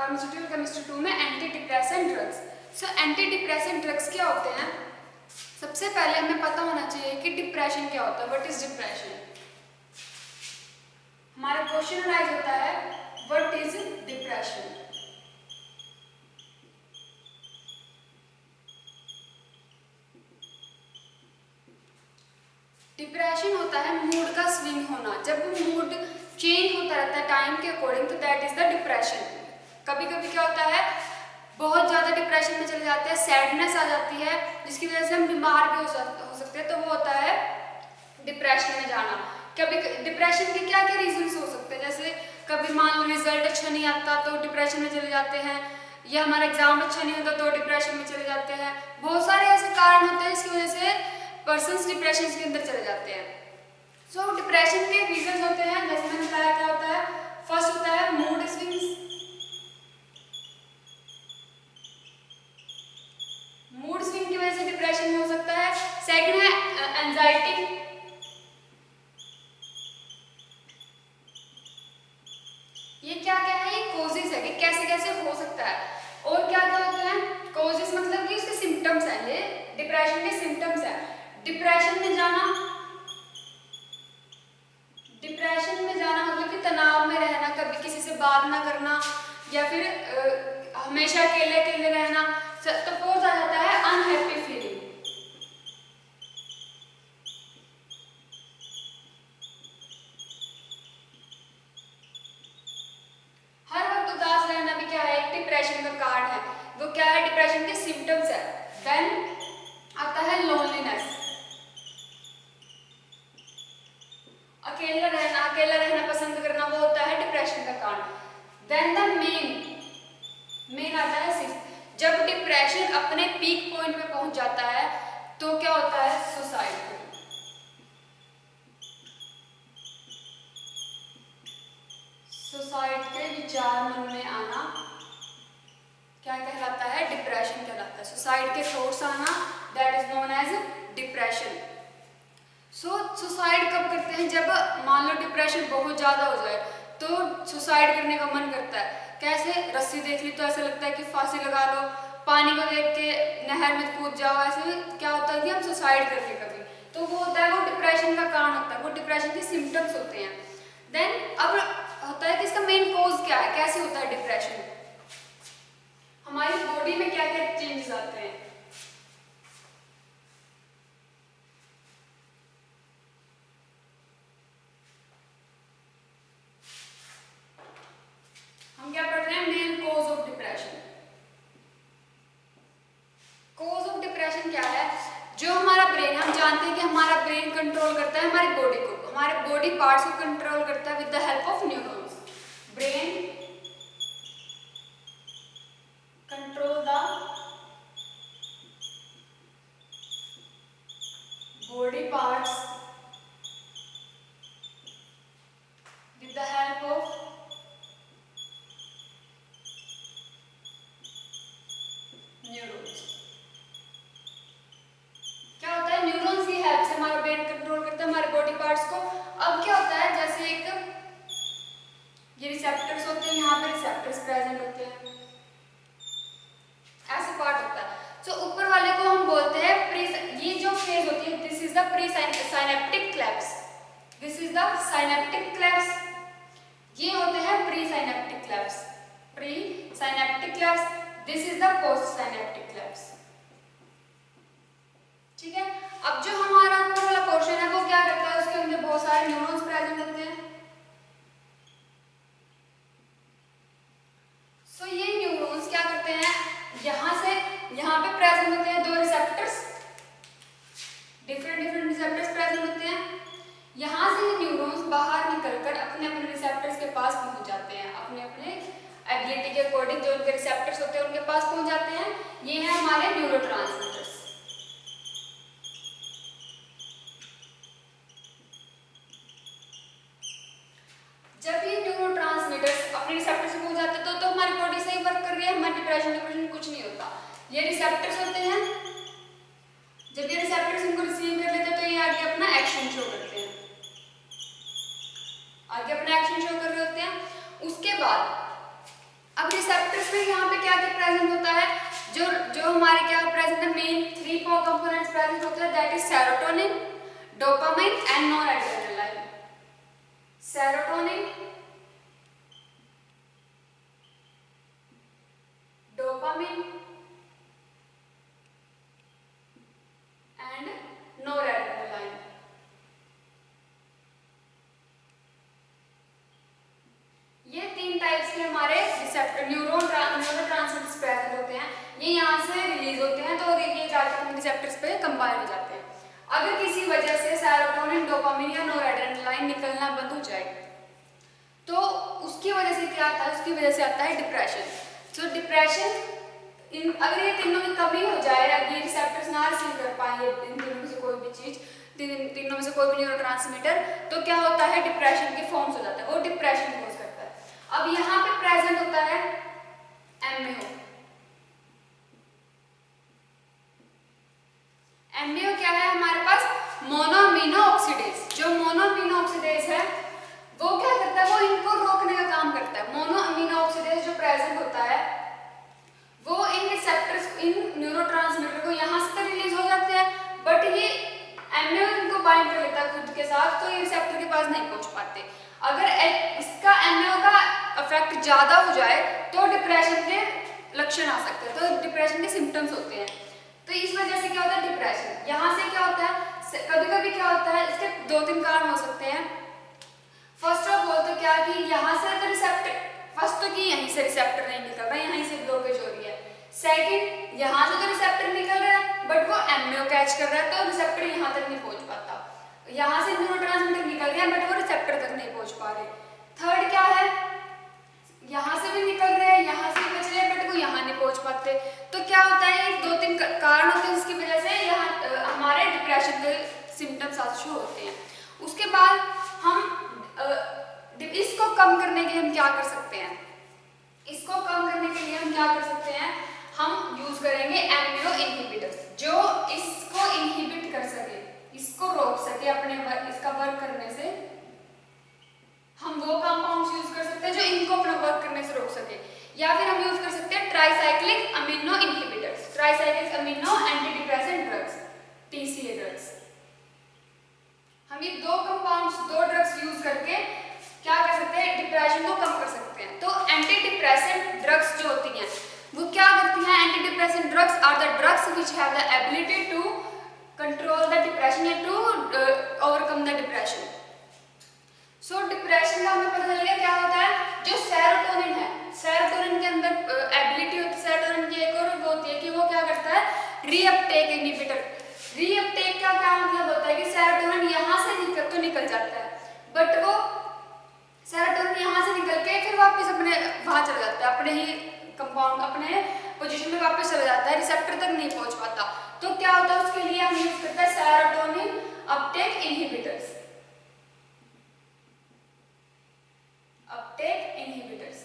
Pharmaceutical chemistry 2 में anti depressant drugs. So anti depressant drugs क्या होते हैं? सबसे पहले हमें पता होना चाहिए कि डिप्रेशन क्या होता है। What is depression? हमारा क्वेश्चन राइज होता है व्हाट इज डिप्रेशन। डिप्रेशन होता है मूड का स्विंग होना। जब मूड चेंज होता रहता है टाइम के अकॉर्डिंग, तो दैट इज द डिप्रेशन। कभी कभी क्या होता है, बहुत ज़्यादा डिप्रेशन में चले जाते हैं, सैडनेस आ जाती है जिसकी वजह से हम बीमार भी हो सकते हैं, तो वो होता है डिप्रेशन में जाना। कभी डिप्रेशन के क्या क्या रीजंस हो सकते हैं, जैसे कभी मान लो रिजल्ट अच्छा नहीं आता तो डिप्रेशन में चले जाते हैं, या हमारा एग्जाम अच्छा नहीं होता तो डिप्रेशन में चले जाते हैं। बहुत सारे ऐसे कारण होते हैं जिसकी वजह से पर्सन्स डिप्रेशन के अंदर चले जाते हैं। सो डिप्रेशन के रीजंस होते हैं, जैसे मैंने बताया क्या होता है, फर्स्ट होता है मूड स्विंग्स। मूड स्विंग की वजह से डिप्रेशन हो सकता है। सेकंड है एंजाइटी। ये क्या क्या है, ये कॉजेज है कि कैसे कैसे हो सकता है। और क्या क्या होते हैं कॉजेज, मतलब कि इसके सिम्टम्स हैं, ये डिप्रेशन के सिम्टम्स हैं। डिप्रेशन में जाना, डिप्रेशन में जाना मतलब कि तनाव में रहना, कभी किसी से बात ना करना, या फिर हमेशा अकेले अकेले रहना। तो फोर्थ आ जाता है अनहैप्पी फीलिंग। हर वक्त उदास रहना भी क्या है, एक डिप्रेशन का कारण है। वो क्या है, डिप्रेशन के सिम्टम्स है। देन आता है लोनलीनेस, अकेला रहना पसंद करना, वो होता है डिप्रेशन का कारण। देन द मेन आता है सिक्स। जब डिप्रेशन अपने पीक पॉइंट पे पहुंच जाता है तो क्या होता है, सुसाइड। सुसाइड के विचार मन में आना क्या कहलाता है, डिप्रेशन कहलाता है। सुसाइड के थॉट्स आना, that is known as depression. So suicide कब करते हैं, जब मान लो डिप्रेशन बहुत ज़्यादा हो जाए तो सुसाइड करने का मन करता है। कैसे, रस्सी देख ली तो ऐसा लगता है कि फांसी लगा लो, पानी को देख के नहर में कूद जाओ, ऐसे क्या होता है कि हम सुसाइड कर ले कभी, तो वो होता है, वो डिप्रेशन का कारण होता है, वो डिप्रेशन के सिम्टम्स होते हैं। देन अब होता है कि इसका मेन कॉज क्या है, कैसे होता है डिप्रेशन, हमारी बॉडी में क्या क्या चेंजेस आते हैं। हम क्या पढ़ रहे हैं, main cause of depression. Cause of depression क्या है, जो हमारा ब्रेन, हम जानते हैं कि हमारा ब्रेन कंट्रोल करता है हमारी बॉडी को, हमारे बॉडी पार्ट्स को कंट्रोल करता है with the help of neurons. Brain control the body parts with the help of neurons. क्या होता है, न्यूरॉन्स की हेल्प से हमारा ब्रेन कंट्रोल करता है हमारे बॉडी पार्ट्स को। अब क्या होता है, जैसे एक ये रिसेप्टर्स होते हैं, यहाँ पे रिसेप्टर्स प्रेजेंट होते हैं, ऐसे पार्ट होता है। तो ऊपर वाले को हम बोलते हैं प्री, ये जो फेज होती है, this is the pre synaptic clefts, this is the synaptic clefts, ये होते हैं pre synaptic clefts, pre synaptic clefts, this is the post synaptic clefts. ठीक है, अब जो हमारा ऊपर वाला पोर्शन है वो क्या करता है, उसके अंदर बहुत सारे न्यूरॉन्स प्रेजेंट होते हैं। सो ये न्यूरॉन्स क्या करते हैं, यहाँ से यहाँ पे प्रेजेंट होते हैं दो रिसेप्टर्स, डिफरेंट रिसेप्टर्स प्रेजेंट होते हैं। यहाँ से ये न्यूरॉन्स बाहर निकलकर अपने अपने रिसेप्टर्स के पास पहुंच जाते हैं, अपने अपने एबिलिटी के अकॉर्डिंग जो उनके रिसेप्टर्स होते हैं उनके पास पहुंच जाते हैं। ये है हमारे न्यूरोट्रांसमीटर्स। जब ये न्यूरोट्रांसमीटर्स अपने रिसेप्टर्स पे पहुंच जाते हैं तो हमारी बॉडी सही वर्क कर रही है, हमारी डिप्रेशन कुछ नहीं होता। ये रिसेप्टर्स होते हैं, जब ये रिसेप्टर्स इनको रिसीव कर लेते हैं तो ये आगे अपना एक्शन शो करते हैं, आगे अपना एक्शन शो कर रहे होते हैं। उसके बाद अब रिसेप्टर जो हमारे क्या प्रेजेंट है, मेन 3 कंपोनेंट्स प्रेजेंट होते हैं, that is serotonin, dopamine and noradrenaline. Serotonin, dopamine and noradrenaline. ये 3 टाइप्स के हमारे रिसेप्टर न्यूरोट्रांसमीटर्स प्रेजेंट होते हैं। ये यहाँ से रिलीज होते हैं तो ये जाकर रिसेप्टर्स पे कंबाइन हो जाते हैं। अगर किसी वजह से सेरोटोनिन, डोपामिन या नॉरएड्रेनालाइन निकलना बंद हो जाए तो उसकी वजह से क्या आता है, उसकी वजह से आता है डिप्रेशन। तो डिप्रेशन अगर ये तीनों की कमी हो जाए, अगर ये रिसेप्टर्स ना रिसीव कर पाए इन तीनों में से कोई भी चीज, तीनों में से कोई भी न्यूरोट्रांसमीटर, तो क्या होता है, डिप्रेशन के फॉर्म्स हो जाता है, वो डिप्रेशन कोज करता है। अब यहाँ पे प्रेजेंट होता है एमएओ। एमएओ क्या है हमारे पास, मोनोअमीनो ऑक्सीडेज। जो मोनोअमीनो ऑक्सीडेज है वो क्या करता है, वो इनको रोकने का काम करता है। मोनोअमीनो ऑक्सीडेज जो प्रेजेंट होता है वो इन रिसेप्टर्स, इन न्यूरोट्रांसमीटर को यहाँ से रिलीज हो जाते हैं, बट ये एमएओ इनको बाइंड कर लेता है खुद के साथ, तो ये रिसेप्टर के पास नहीं पहुंच पाते। अगर इसका एमएओ का इफेक्ट ज्यादा हो जाए तो डिप्रेशन के लक्षण आ सकते हैं, तो डिप्रेशन के सिम्टम्स होते हैं। तो इस वजह से क्या होता है डिप्रेशन। यहाँ से क्या होता है, कभी कभी क्या होता है, इसके 2-3 कारण हो सकते हैं। फर्स्ट ऑफ ऑल तो क्या कि यहाँ से तो रिसेप्टर, फर्स्ट तो कि यहीं से रिसेप्टर नहीं निकल रहा है, यहीं से ब्लॉकेज हो रही है। सेकंड, यहाँ से तो रिसेप्टर निकल रहा है बट वो एमएओ कैच कर रहा है, तो रिसेप्टर यहाँ तक नहीं पहुंच पाता। यहाँ से न्यूरोट्रांसमीटर निकल रहे हैं बट वो रिसेप्टर तक नहीं पहुंच पा रहे। थर्ड क्या है, यहाँ से भी निकल रहे हैं, यहाँ से बच रहे हैं बट वो यहाँ नहीं पहुंच पाते। तो क्या होता है, 2-3 कारण होते हैं जिसकी वजह से यहाँ हमारे डिप्रेशन के सिम्टम्स शो होते हैं। उसके बाद हम इसको कम करने के लिए हम क्या कर सकते हैं, इसको कम करने के लिए हम क्या कर सकते हैं, हम यूज करेंगे एमएओ इनहिबिटर्स, जो इसको इनहिबिट कर सके, इसको रोक सके अपने इसका वर्क करने से। हम वो कंपाउंड्स यूज कर सकते हैं जो इनको अपना वर्क करने से रोक सके, या फिर हम यूज कर सकते हैं tricyclic amino inhibitors, tricyclic amino anti depressant drugs, TCA drugs. हम ये 2 कंपाउंड्स, 2 ड्रग्स यूज करके क्या कर सकते हैं, डिप्रेशन को कम कर सकते हैं। तो एंटी डिप्रेसेंट ड्रग्स जो होती हैं वो क्या करती हैं, anti depressant drugs are the drugs which have the ability to control the depression या to overcome the depression. So depression का हमें पता चल गया क्या होता है, जो सेरोटोनिन है, सेरोटोनिन के अंदर एबिलिटी होती है, सेरोटोनिन की एक और वो होती है कि वो क्या करता है, रीअपटेक इनहिबिटर। रीअपटेक का क्या मतलब होता है कि सेरोटोनिन यहाँ से तो निकल जाता है बट वो सेरोटोनिन यहाँ से निकल के फिर वापस अपने वहां चला जाता है, अपने ही कंपाउंड, अपने पोजीशन में वापस चला जाता है, रिसेप्टर तक नहीं पहुंच पाता। तो क्या होता है, उसके लिए हम यूज करते हैं serotonin Uptake inhibitors, Uptake inhibitors.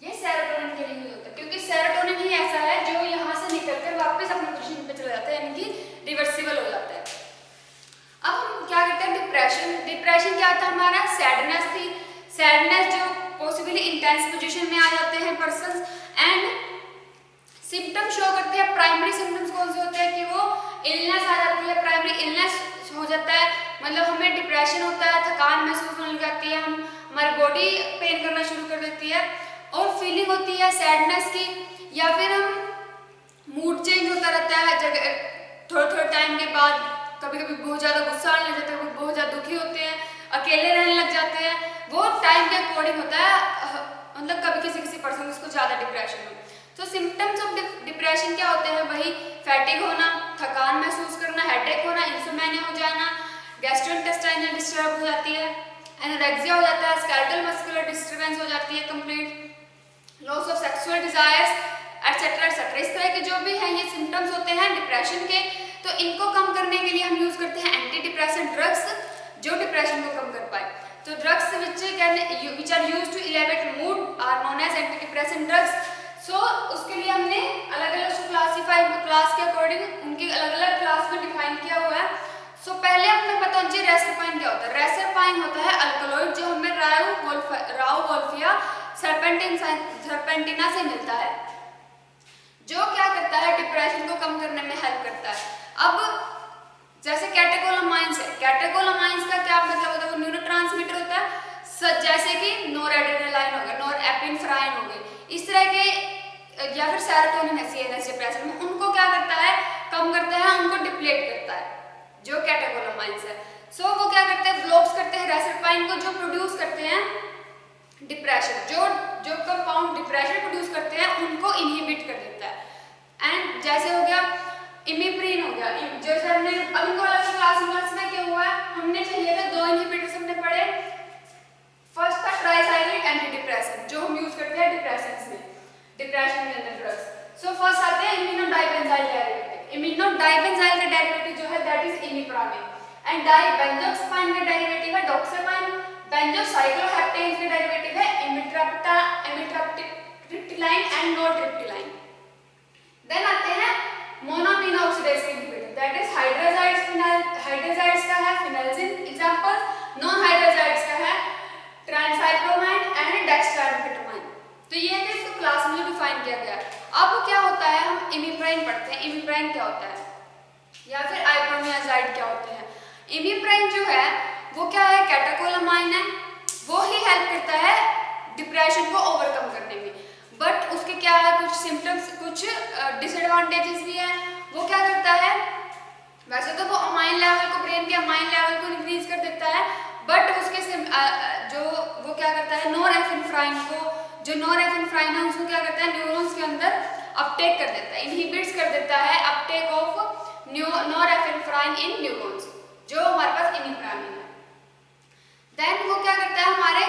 ये सेरोटोनिन के लिए यूज होता है क्योंकि सेरोटोनिन ही ऐसा है जो यहाँ से निकलकर वापस अपने पोजीशन पे चला जाता है, यानी कि रिवर्सिबल हो जाता है। अब हम क्या करते हैं, डिप्रेशन। डिप्रेशन क्या था हमारा, सैडनेस थी, सैडनेस जो पॉसिबली इंटेंस पोजीशन में आ जाते हैं पर्सन, एंड सिम्टम शो करते हैं। प्राइमरी सिम्टम्स कौन से होते हैं कि वो इलनेस आ जाती है, प्राइमरी इलनेस हो जाता है, मतलब हमें डिप्रेशन होता है, थकान महसूस होने लग जाती है, हमारी बॉडी पेन करना शुरू कर देती है, और फीलिंग होती है सैडनेस की, या फिर हम मूड चेंज होता रहता है जगह थोड़े टाइम के बाद। कभी कभी बहुत ज़्यादा गुस्सा आने लग जाता है, बहुत ज़्यादा दुखी होते हैं, अकेले रहने लग जाते हैं, वो टाइम के अकॉर्डिंग होता है, मतलब कभी किसी पर्सन को ज़्यादा डिप्रेशन हो। तो सिम्टम्स ऑफ डिप्रेशन क्या होते हैं, वही फैटिग होना, थकान महसूस करना, हेडेक होना, इंसोमेनिया हो जाना, गैस्ट्रोइंटेस्टाइनल डिस्टर्ब हो जाती है, एनोरेक्सिया हो जाता है, स्केलेटल मस्कुलर डिस्टर्बेंस हो जाती है complete, loss of sexual desires etcetera etcetera. इस तरह के जो भी हैं ये सिम्टम्स होते हैं डिप्रेशन के। तो इनको कम करने के लिए हम यूज करते हैं एंटी डिप्रेसेंट ड्रग्स जो डिप्रेशन को कम कर पाए। तो drugs which are used to elevate mood are known as anti depressant drugs. So उसके लिए हमने अलग अलग क्लास के अकॉर्डिंग उनकी अलग अलग क्लास में डिफाइन किया हुआ है। सो पहले हमें पता होना चाहिए रेसरपाइन क्या होता है। रेसरपाइन होता है अल्कलॉइड जो हमें राउ वोल्फिया सर्पेंटिना से मिलता है। जो क्या करता है डिप्रेशन को कम करने में हेल्प करता है। अब जैसे कैटेकोलामाइंस है, कैटेकोलामाइंस का क्या मतलब होता है, वो न्यूरोट्रांसमीटर होता है, जैसे कि नोरएड्रेनालाइन हो गया, नोरएपिनेफ्राइन हो गई, इस तरह के, या फिर सेरोटोनिन है सीएनएस डिप्रेशन में, उनको क्या करता है, कम करता है, उनको डिप्लेट करता है जो कैटेकोलामाइंस है। सो वो क्या करते हैं, ब्लॉक्स करते हैं रेसेप्टाइन को, जो प्रोड्यूस करते हैं डिप्रेशन, जो कंपाउंड डिप्रेशन प्रोड्यूस करते हैं उनको इनहिबिट कर देता है। एंड जैसे हो गया इमिप्रिन हो गया, जैसे हमने अभी क्लास में क्या हुआ है, हमने चाहिए थे 2 इनहिबिटर्स हमने पढ़े। फर्स्ट था ट्राइसाइक्लिक एंटी डिप्रेसेंट जो हम यूज करते हैं डिप्रेशंस में, डिप्रेशन के अंदर ड्रग्स। सो फर्स्ट आते हैं इम्यूनोडाइबेंजाइल डेरिवेटिव। इम्यूनोडाइबेंजाइल का डेरिवेटिव जो है दैट इज इमिप्रामिन, एंड डाइबेंजोक्सापाइन का डेरिवेटिव है डॉक्सापाइन, बेंजोसाइक्लोहेप्टेन्स का डेरिवेटिव है इमिट्रिप्टिलाइन एंड नोट्रिप्टिलाइन। देन आते हैं मोनोअमीनो ऑक्सीडेज के इनहिबिटर, दैट इज हाइड्रोजाइड्स का है फिनाइलजिन एग्जांपल, नॉन हाइड्रोजाइड्स का है ट्रांसाइक्लोमाइन एंड डेक्स्ट्रामेथामाइन। तो ये है कि इसको क्लास में डिफाइन किया गया। अब क्या होता है, हम इमिप्राइन पढ़ते हैं, इमिप्राइन क्या होता है या फिर आइप्रोमियाजाइड क्या होते हैं। इमिप्राइन जो है वो क्या है, कैटेकोलामाइन है, वो ही हेल्प करता है डिप्रेशन को ओवरकम करने में, बट उसके क्या है कुछ सिम्टम्स, कुछ डिसएडवांटेजेस भी है। वो क्या करता है, वैसे तो वो अमाइन लेवल को, ब्रेन के अमाइन लेवल को इंक्रीज कर देता है, बट उसके जो वो क्या करता है नोरएपिनेफ्राइन को, जो नोरएपिनेफ्राइन है उसको क्या करता है न्यूरॉन्स के अंदर अपटेक कर देता है, इनहिबिट्स कर देता है अपटेक ऑफ नोरएपिनेफ्राइन इन न्यूरॉन्स, जो हमारे पास इमिप्रामिन है। देन वो क्या करता है हमारे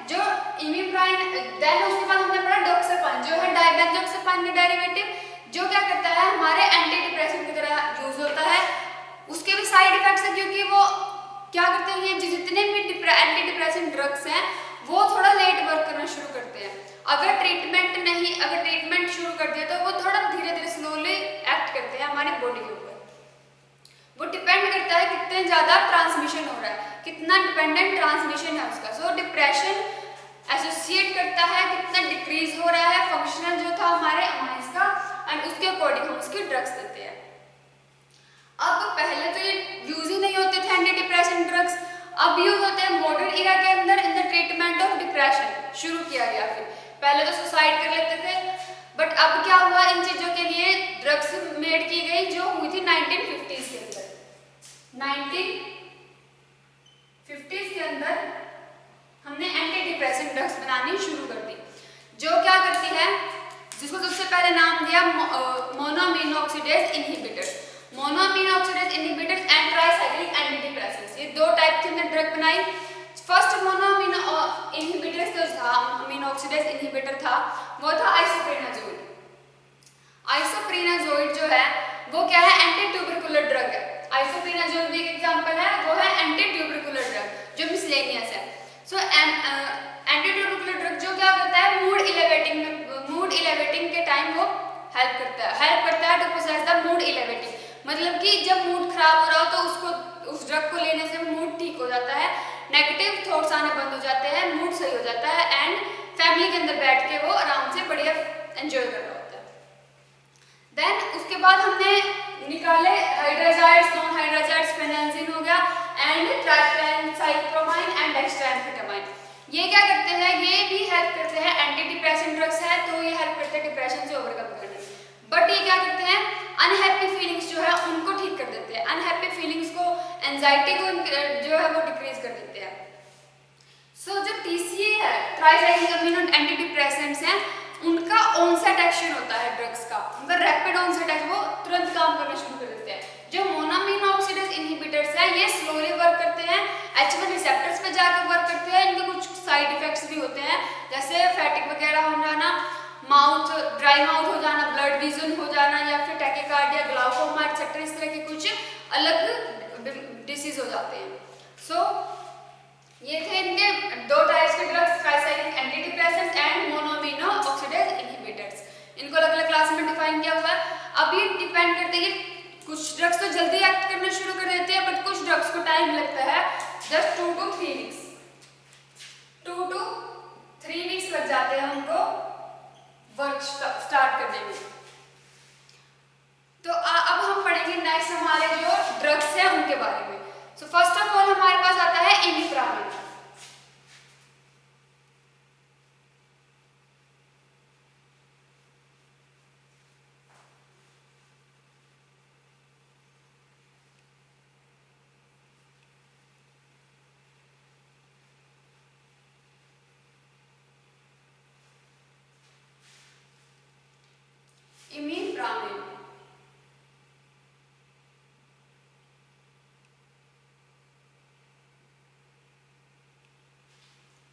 जो इमिप्राइन, देन उसके बाद हमने पढ़ा डॉक्सापाइन जो है डाइबेंजोक्सापाइन का डेरिवेटिव, जो क्या करता है हमारे एंटी डिप्रेसेंट की तरह यूज होता है। उसके भी साइड इफेक्ट्स हैं क्योंकि वो क्या करते हैं, ये जितने भी एंटी डिप्रेसेंट ड्रग्स हैं वो थोड़ा लेट वर्क करना शुरू करते हैं। अगर ट्रीटमेंट शुरू कर दिया तो वो थोड़ा धीरे धीरे स्लोली एक्ट करते हैं हमारी बॉडी के ऊपर। वो डिपेंड करता है कितने ज्यादा ट्रांसमिशन हो रहा है, कितना डिपेंडेंट ट्रांसमिशन है उसका। सो डिप्रेशन एसोसिएट करता है कितना डिक्रीज हो रहा है फंक्शनल जो था हमारे अमाइंस का, एंड उसके अकॉर्डिंग हम उसके ड्रग्स देते हैं। अब पहले तो ये यूज ही नहीं होते थे एंटी डिप्रेशन ड्रग्स, अब यूज होते हैं मॉडर्न इरा के अंदर in the treatment of depression शुरू किया गया। फिर पहले तो सुसाइड कर लेते थे, बट अब क्या हुआ, इन चीजों के लिए ड्रग्स मेड की गई जो हुई थी 1950s के अंदर। 1950s के अंदर हमने एंटी डिप्रेसेंट ड्रग्स बनानी शुरू कर दी, जो क्या करती है, जिसको सबसे पहले नाम दिया monoamino oxidase inhibitors, monoamino oxidase inhibitors and tricyclic anti depressants. ये 2 टाइप की हमने ड्रग बनाई। फर्स्ट मोनोअमीनो इनहिबिटर्स जो था, अमीनो ऑक्सीडेज इनहिबिटर था, वो था आइसोप्रेनाजोइड। आइसोप्रेनाजोइड जो है वो क्या है, एंटी ट्यूबरकुलर ड्रग है। आइसोप्रेनाजोइड भी एक एग्जांपल है, वो है एंटी ट्यूबरकुलर ड्रग जो मिसलेनियस है। सो एंटी ट्यूबरकुलर ड्रग जो क्या करता है, मूड इलेवेटिंग के टाइम वो हेल्प करता है टू प्रोसेस द मूड इलेवेटिंग, मतलब कि जब मूड खराब हो रहा हो तो उसको उस ड्रग को लेने से मूड ठीक हो जाता है, नेगेटिव थॉट्स आने बंद हो जाते हैं, मूड सही हो जाता है, एंड फैमिली के अंदर बैठ के वो आराम से बढ़िया एंजॉय कर रहा होता है। देन उसके बाद हमने निकाले हाइड्रोजाइड्स, नॉन हाइड्रोजाइड्स, फेनाल्जिन हो गया एंड ट्राइसाइक्लोमाइन एंड डेक्स्ट्रामेथामाइन। ये क्या करते हैं, ये भी हेल्प करते हैं, एंटी डिप्रेसेंट ड्रग्स है तो ये हेल्प करते हैं डिप्रेशन से ओवरकम करने में, बट ये क्या करते हैं, अनहैप्पी फीलिंग्स जो है उनको ठीक कर देते हैं, अनहैप्पी फीलिंग्स को, एंजाइटी को जो है वो डिक्रीज कर देते हैं। सो जो TCA है, ट्राइसाइक्लिक अमीनो एंटी डिप्रेसेंट्स हैं, उनका ऑनसेट एक्शन होता है ड्रग्स का, उनका रैपिड ऑनसेट है, वो तुरंत काम करना शुरू कर देते हैं। जो मोनोअमीनो ऑक्सीडेज इनहिबिटर्स है ये स्लोली वर्क करते हैं, H1 रिसेप्टर्स पे जाकर वर्क करते हैं, इनके कुछ साइड इफेक्ट्स भी होते हैं, जैसे फैटिक वगैरह हो जाना, ड्राई माउथ हो जाना, ब्लड विजन हो जाना, या फिर टैकीकार्डिया, ग्लाउकोमा एक्सेट्रा, इस तरह के कुछ अलग डिसीज हो जाते हैं। सो ये थे इनके 2 टाइप्स के drugs, tricyclic anti depressants and monoamino oxidase inhibitors. इनको अलग अलग क्लास में डिफाइन किया हुआ है। अब ये डिपेंड करते हैं कि कुछ ड्रग्स तो जल्दी एक्ट करना शुरू कर देते हैं, बट कुछ ड्रग्स को टाइम लगता है, just 2 to 3 weeks, 2 to 3 weeks लग जाते हैं उनको वर्क स्टार्ट करने में।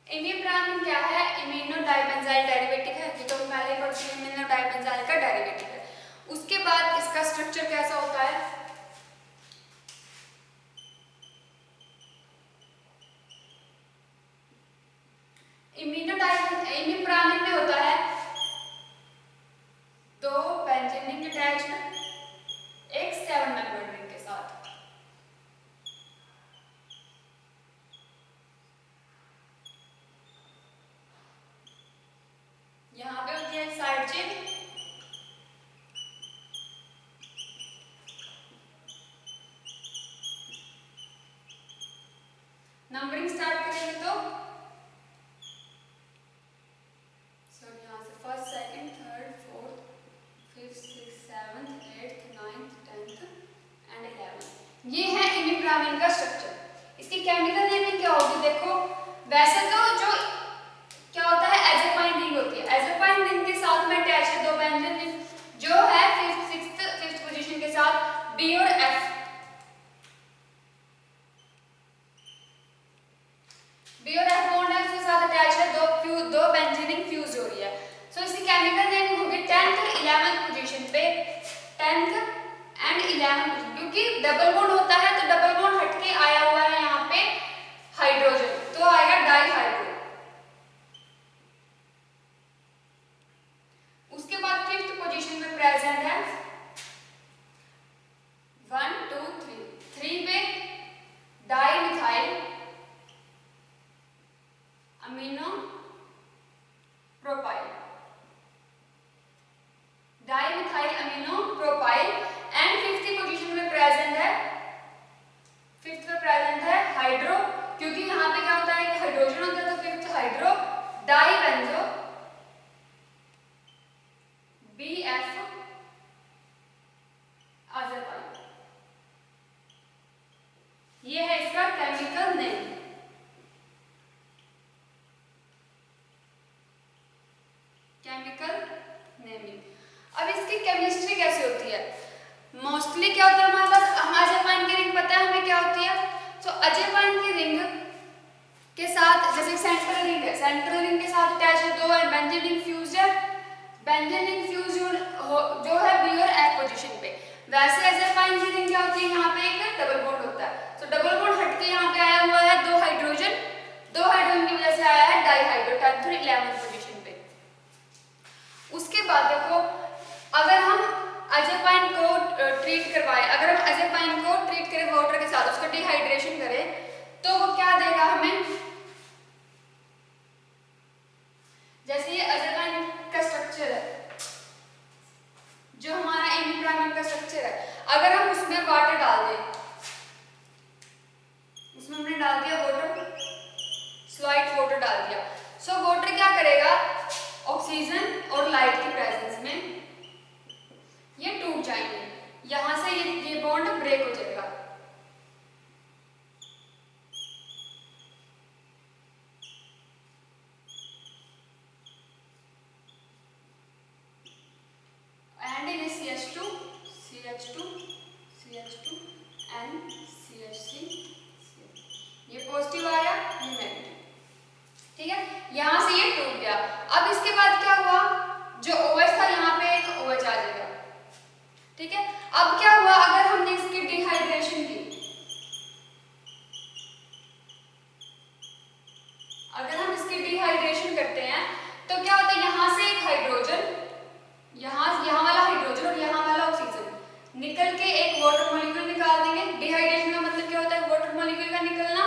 इमिप्रामिन क्या है? इमिनो डाइबेंजाइल डेरिवेटिव है, ये तो हम पहले ही पढ़ चुके हैं, इमिनो डाइबेंजाइल का डेरिवेटिव है। उसके बाद इसका स्ट्रक्चर कैसा होता है? इमिप्रामिन में होता है 2 बेंजीन अटैच्ड एक 7 मेंबर रिंग के साथ। यहाँ पे होती है साइड चेन, नंबरिंग स्टार्ट करेंगे तो यहाँ से first, second, third, fourth, fifth, six, seventh, eighth, ninth, tenth and 11। ये है इमिप्रामिन का स्ट्रक्चर। इसकी केमिकल नेमिंग क्या होगी? देखो, वैसे तो जो क्या होता है, एजेपाइन रिंग होती है। एजेपाइन रिंग के साथ में अटैच है 2 बेंजीन रिंग, जो है फिफ्थ पोजीशन के साथ बी और एफ। बी और एफ बॉन्ड है, उसके साथ अटैच है दो बेंजीन रिंग फ्यूज हो रही है। सो इसकी केमिकल नेमिंग होगी 10th और 11th पोजीशन पे, 10th एंड 11th, क्योंकि डबल बॉन्ड होता है तो डबल बॉन्ड हटके आया हुआ है यहाँ पे हाइड्रोजन, तो आएगा डाइहाइड्रो। उसके बाद 5th पोजीशन में प्रेजेंट है 1 2 3 पे dimethyl amino propyl, dimethyl amino propyl. And 5th position में प्रेजेंट है, 5th में प्रेजेंट है हाइड्रो, क्योंकि यहाँ पे क्या होता है कि हाइड्रोजन होता है, तो 5th हाइड्रो डाइबेंजो BF अज़रबाइजान। ये है इसका केमिकल नेम। Chemical naming. अब इसकी केमिस्ट्री कैसे होती है? मोस्टली क्या होता है हमारे पास, हम अज़रबाइजान की रिंग पता है हमें क्या होती है। तो अज़रबाइजान की रिंग के साथ, जैसे सेंट्रल रिंग है, सेंट्रल रिंग के साथ अटैच है 2 बेंजीन रिंग फ्यूज है, बेंजीन रिंग फ्यूज जो है बी और एफ पोजीशन पे। वैसे अज़रबाइजान की रिंग क्या होती है, यहाँ पे एक डबल बॉन्ड होता है, तो डबल बॉन्ड हटके यहाँ पे आया हुआ है 2 हाइड्रोजन, 2 हाइड्रोजन की वजह से आया है डाइहाइड्रो 10th और 11th पोजीशन पे। उसके बाद देखो, अगर हम अज़रबाइजान को ट्रीट करवाएं, अगर हम अज़रबाइजान को ट्रीट करें वाटर के साथ, उसका डिहाइड्रेशन करें, तो वो क्या देगा हमें? जैसे ये अज़रबाइजान का स्ट्रक्चर है, जो हमारा इमिप्रामिन का स्ट्रक्चर है, अगर हम उसमें वाटर डाल दें, उसमें हमने डाल दिया वाटर, स्लाइड वाटर डाल दिया, सो वाटर क्या करेगा? ऑक्सीजन और लाइट की प्रेजेंस में ये टूट जाएंगे, यहां से ये बॉन्ड ब्रेक हो जाएगा। एंड ये CH2 CH2 CH2 and CH3, ये पॉजिटिव आया, ये नेगेटिव, ठीक है। यहां से ये टूट गया। अब इसके बाद क्या हुआ? जो OH था यहाँ पे एक OH आ जाएगा, ठीक है। अब क्या हुआ? अगर हमने इसकी डिहाइड्रेशन की, अगर हम इसकी डिहाइड्रेशन करते हैं तो क्या होता है? यहाँ से एक हाइड्रोजन, यहाँ वाला हाइड्रोजन और यहाँ वाला ऑक्सीजन निकल के एक वाटर मॉलिक्यूल निकाल देंगे। डिहाइड्रेशन का मतलब क्या होता है? वाटर मॉलिक्यूल का निकलना।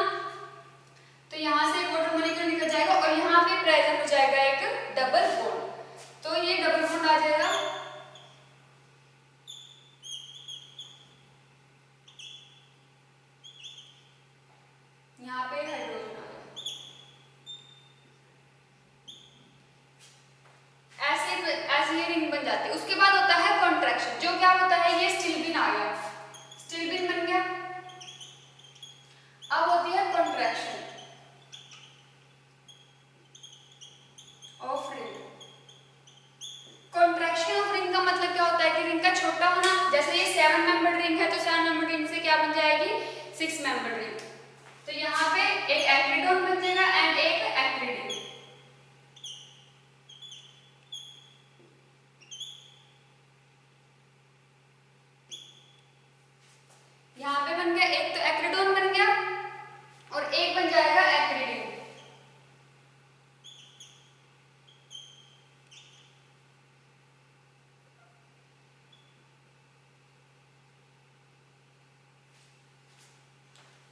तो यहाँ से एक वाटर मॉलिक्यूल निकल जाएगा और यहाँ पे प्रेजेंट हो जाएगा एक डबल बॉन्ड, तो ये डबल बॉन्ड आ जाएगा। यहाँ पे हाइड्रोजन आ गया, ऐसे ये रिंग बन जाती है। उसके बाद होता है कॉन्ट्रैक्शन, जो क्या होता है? ये स्टिल्बिन आ गया, स्टिल्बिन बन गया। अब होती है contraction of ring. Contraction of ring का मतलब क्या होता है कि रिंग का छोटा होना। जैसे ये 7 मेंबर रिंग है, तो 7 मेंबर रिंग से क्या बन जाएगी? 6 मेंबर रिंग। तो यहाँ पे एक एक्रिडोन बन जाएगा एंड एक एक्रिडिन।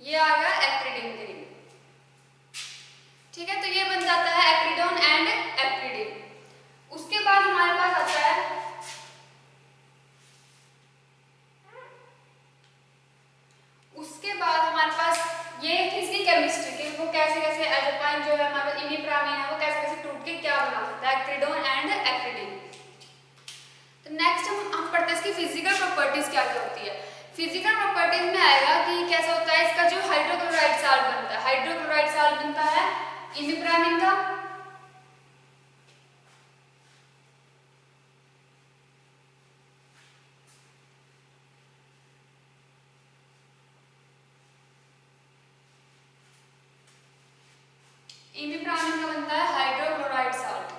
ये आ गया एक्रिडिन क्रीम। ठीक है, तो ये बन जाता है एक्रिडोन एंड एप्रिडिन। उसके बाद हमारे पास आता है ये थी इसकी केमिस्ट्री कि वो कैसे कैसे एजोपाइन जो है हमारा इमिप्रामिन है वो कैसे कैसे टूट के क्या बना सकता है, एक्रिडोन एंड एक्रिडिन। तो नेक्स्ट हम पढ़ते हैं इसकी फिजिकल प्रॉपर्टीज क्या क्या होती है। फिजिकल प्रॉपर्टीज में आएगा कि कैसा होता है इसका जो हाइड्रोक्लोराइड साल्ट बनता है, हाइड्रोक्लोराइड साल्ट बनता है इमिप्रामिन का, इमिप्रामिन का बनता है हाइड्रोक्लोराइड साल्ट।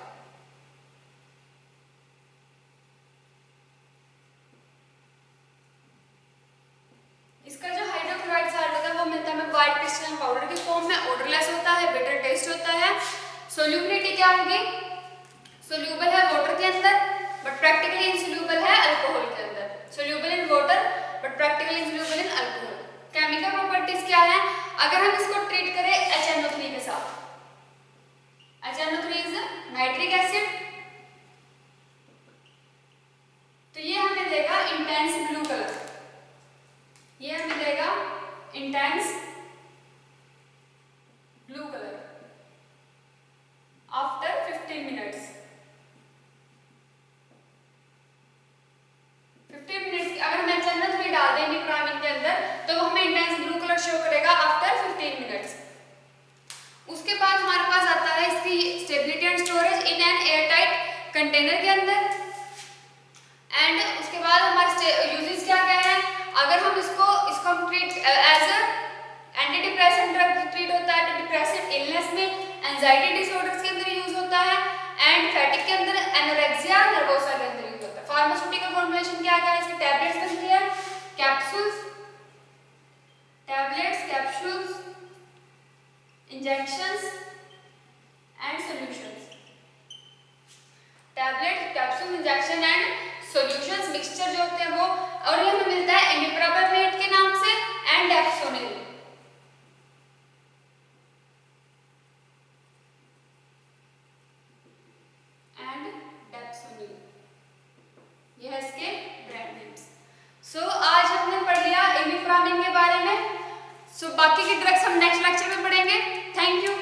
इसका जो हाइड्रोक्लोराइड साल्ट होता है वो मिलता है हमें व्हाइट क्रिस्टलाइन पाउडर के फॉर्म में, ऑर्डरलेस होता है, बिटर टेस्ट होता है। सोल्यूबिलिटी क्या होगी, सोल्यूबल है वाटर के अंदर बट प्रैक्टिकली इनसोल्यूबल है अल्कोहल के अंदर, soluble in water but practically insoluble in alcohol. Chemical properties क्या है, अगर हम इसको ट्रीट करें HNO3 के साथ, HNO3 इज नाइट्रिक एसिड, तो ये हमें देगा इंटेंस ब्लू कलर, ये हमें देगा intense blue colour after 15 minutes. 15 minutes अगर हम HNO3 डाल दें इमिप्रामिन के अंदर तो वो हमें इंटेंस ब्लू कलर शो करेगा आफ्टर 15 मिनट्स। उसके बाद हमारे पास आता है इसकी stability and storage in an airtight container के अंदर। एंड उसके बाद हमारे यूजेस क्या क्या है, अगर हम इसको हम treat as anti depressant drug treat होता है, तो डिप्रेसिव इलनेस में, एंजाइटी डिसऑर्डर्स के अंदर यूज होता है, एंड फैटिक के अंदर, एनोरेक्सिया नर्वोसा के अंदर यूज होता है। फार्मास्यूटिकल फॉर्मुलेशन क्या क्या है, इसकी टैबलेट्स बनती है, capsules, tablets, capsules, injections and solutions. Tablet, capsule, injection and solutions mixture जो होते हैं वो, और ये हमें मिलता है इमिप्रामेट के नाम से एंड डेप्सोनिल। ये है इसके ब्रांड नेम्स। सो आज हमने पढ़ लिया इमिप्रामिन के बारे में। सो बाकी की ड्रग्स हम नेक्स्ट लेक्चर में पढ़ेंगे। Thank you.